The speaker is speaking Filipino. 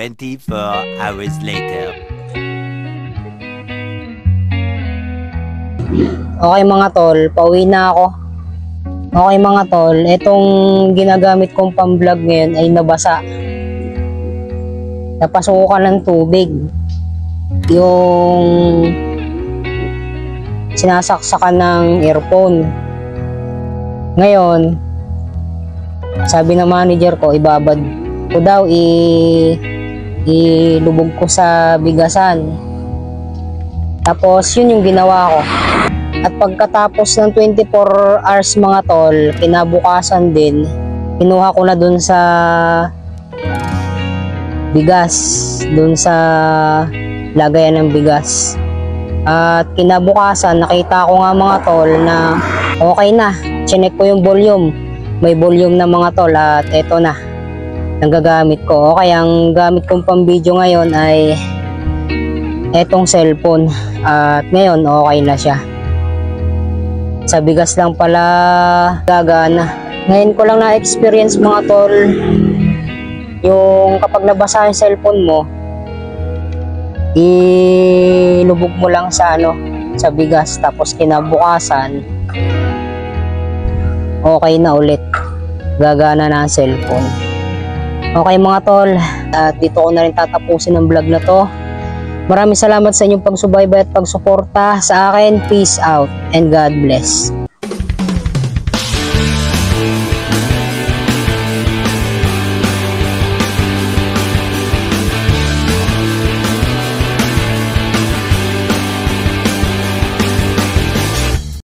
24 hours later. Okay mga tol, pauwi na ako. Okay mga tol, itong ginagamit kong pang-vlog ngayon ay nabasa. Napasukan ng tubig. Yung sinasaksakan ng earphone. Ngayon, sabi ng manager ko, ibabad ko daw, ilubog ko sa bigasan. Tapos yun yung ginawa ko. At pagkatapos ng 24 hours mga tol, kinabukasan din, kinuha ko na dun sa bigas, dun sa lagayan ng bigas. At kinabukasan, nakita ko nga mga tol na okay na. Chinek ko yung volume. May volume na mga tol at eto na. Nagagamit ko. Okay, ang gamit kong pang video ngayon ay etong cellphone. At ngayon okay na siya. Sa bigas lang pala gagana. Ngayon ko lang na-experience mga tol yung kapag nabasa yung cellphone mo, ilubog mo lang sa sa bigas, tapos kinabukasan okay na ulit, gagana na ang cellphone. Okay mga tol, at dito ko na rin tatapusin ang vlog na to. Maraming salamat sa inyong pagsubaybay at pagsuporta sa akin. Peace out and God bless.